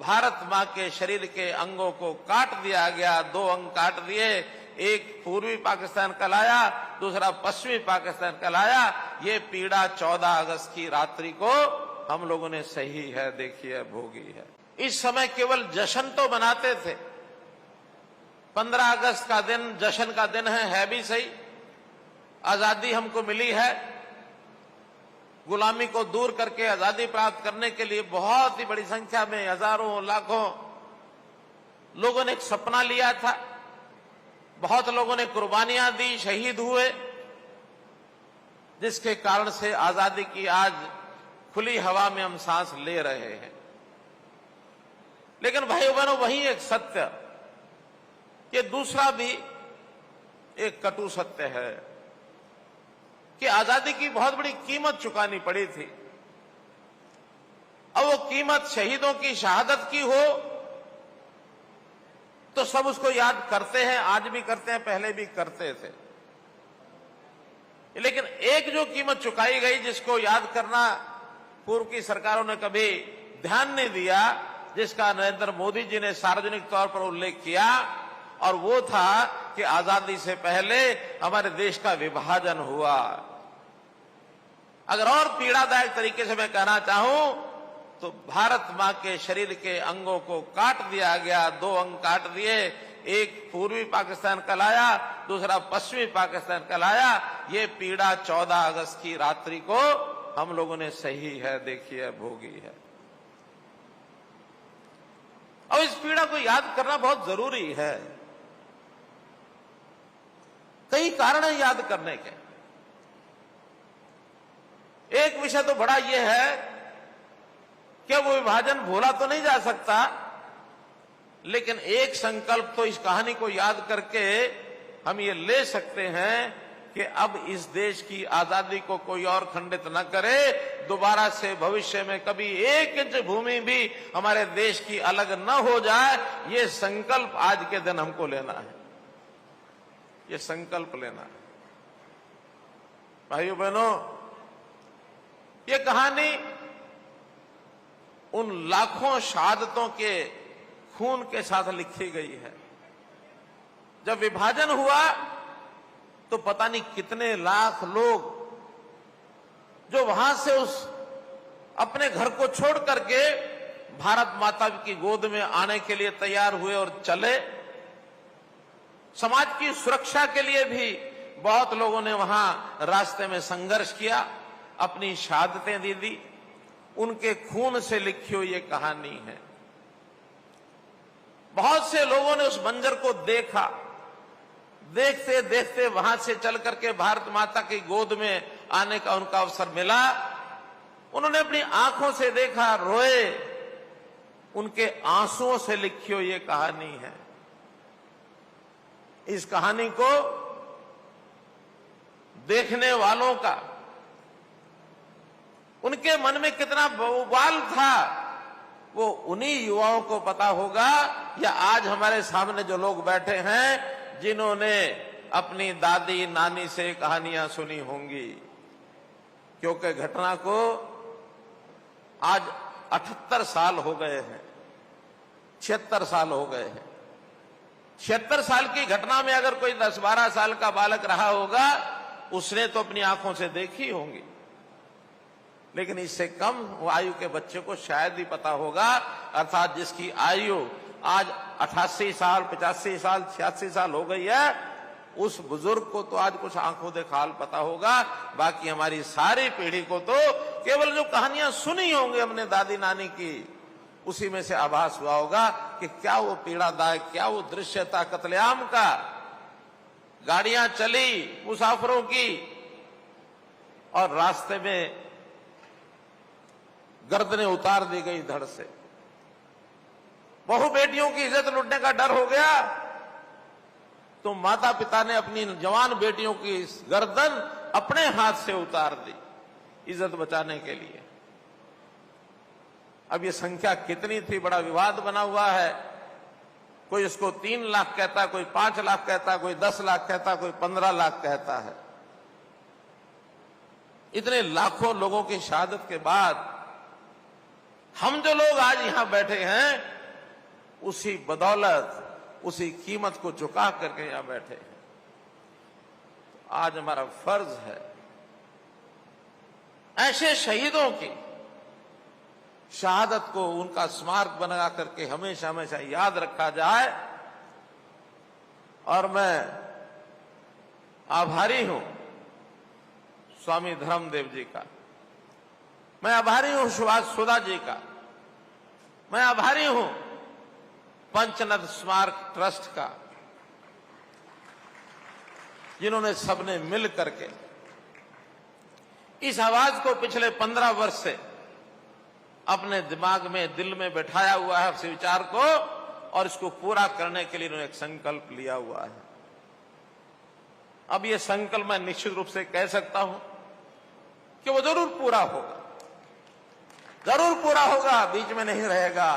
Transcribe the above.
भारत मां के शरीर के अंगों को काट दिया गया। 2 अंग काट दिए, एक पूर्वी पाकिस्तान कहलाया, दूसरा पश्चिमी पाकिस्तान कहलाया। ये पीड़ा 14 अगस्त की रात्रि को हम लोगों ने सही है, देखी है, भोगी है। इस समय केवल जश्न तो मनाते थे। 15 अगस्त का दिन जश्न का दिन है भी सही। आजादी हमको मिली है, गुलामी को दूर करके आजादी प्राप्त करने के लिए बहुत ही बड़ी संख्या में हजारों लाखों लोगों ने एक सपना लिया था। बहुत लोगों ने कुर्बानियां दी, शहीद हुए, जिसके कारण से आजादी की आज खुली हवा में हम सांस ले रहे हैं। लेकिन भाइयों बहनों, वही एक सत्य, कि दूसरा भी एक कटु सत्य है कि आजादी की बहुत बड़ी कीमत चुकानी पड़ी थी। अब वो कीमत शहीदों की शहादत की हो तो सब उसको याद करते हैं, आज भी करते हैं, पहले भी करते थे। लेकिन एक जो कीमत चुकाई गई, जिसको याद करना पूर्व की सरकारों ने कभी ध्यान नहीं दिया, जिसका नरेंद्र मोदी जी ने सार्वजनिक तौर पर उल्लेख किया, और वो था कि आजादी से पहले हमारे देश का विभाजन हुआ। अगर और पीड़ादायक तरीके से मैं कहना चाहूं तो भारत मां के शरीर के अंगों को काट दिया गया। 2 अंग काट दिए, एक पूर्वी पाकिस्तान कहलाया, दूसरा पश्चिमी पाकिस्तान कहलाया। ये पीड़ा 14 अगस्त की रात्रि को हम लोगों ने सही है, देखी है, भोगी है। और इस पीड़ा को याद करना बहुत जरूरी है। कई कारण है याद करने के। एक विषय तो बड़ा यह है कि वो विभाजन भूला तो नहीं जा सकता, लेकिन एक संकल्प तो इस कहानी को याद करके हम ये ले सकते हैं कि अब इस देश की आजादी को कोई और खंडित न करे। दोबारा से भविष्य में कभी 1 इंच भूमि भी हमारे देश की अलग न हो जाए, ये संकल्प आज के दिन हमको लेना है। ये संकल्प लेना है। भाइयों बहनों, ये कहानी उन लाखों शहादतों के खून के साथ लिखी गई है। जब विभाजन हुआ तो पता नहीं कितने लाख लोग जो वहां से उस अपने घर को छोड़ करके भारत माता की गोद में आने के लिए तैयार हुए और चले। समाज की सुरक्षा के लिए भी बहुत लोगों ने वहां रास्ते में संघर्ष किया, अपनी शहादतें दे दी। उनके खून से लिखी हुई ये कहानी है। बहुत से लोगों ने उस मंजर को देखा, देखते देखते वहां से चल करके भारत माता की गोद में आने का उनका अवसर मिला। उन्होंने अपनी आंखों से देखा, रोए। उनके आंसुओं से लिखी हुई ये कहानी है। इस कहानी को देखने वालों का, उनके मन में कितना उबाल था, वो उन्हीं युवाओं को पता होगा, या आज हमारे सामने जो लोग बैठे हैं जिन्होंने अपनी दादी नानी से कहानियां सुनी होंगी। क्योंकि घटना को आज 78 साल हो गए हैं, 76 साल हो गए हैं। 76 साल की घटना में अगर कोई 10-12 साल का बालक रहा होगा, उसने तो अपनी आंखों से देखी होंगी। लेकिन इससे कम आयु के बच्चे को शायद ही पता होगा, अर्थात जिसकी आयु आज 88 साल, 85 साल, 86 साल हो गई है, उस बुजुर्ग को तो आज कुछ आंखों देखा हाल पता होगा। बाकी हमारी सारी पीढ़ी को तो केवल जो कहानियां सुनी होंगी हमने दादी नानी की, उसी में से आभास हुआ होगा कि क्या वो पीड़ादायक, क्या वो दृश्य था कत्लेआम का। गाड़ियां चली मुसाफिरों की और रास्ते में गर्दनें उतार दी गई धड़ से। बहु बेटियों की इज्जत लुटने का डर हो गया तो माता पिता ने अपनी जवान बेटियों की गर्दन अपने हाथ से उतार दी इज्जत बचाने के लिए। अब ये संख्या कितनी थी, बड़ा विवाद बना हुआ है। कोई इसको 3 लाख कहता है, कोई 5 लाख कहता है, कोई 10 लाख कहता है, कोई 15 लाख कहता है। इतने लाखों लोगों की शहादत के बाद हम जो लोग आज यहां बैठे हैं, उसी बदौलत, उसी कीमत को चुका करके यहां बैठे हैं। आज हमारा फर्ज है ऐसे शहीदों की शहादत को, उनका स्मारक बना करके हमेशा हमेशा याद रखा जाए। और मैं आभारी हूं स्वामी धर्मदेव जी का, मैं आभारी हूं सुभाष सुधा जी का, मैं आभारी हूं पंचनद स्मारक ट्रस्ट का, जिन्होंने सबने मिल करके इस आवाज को पिछले 15 वर्ष से अपने दिमाग में, दिल में बैठाया हुआ है, इस विचार को, और इसको पूरा करने के लिए उन्होंने एक संकल्प लिया हुआ है। अब ये संकल्प मैं निश्चित रूप से कह सकता हूं कि वो जरूर पूरा होगा, जरूर पूरा होगा, बीच में नहीं रहेगा।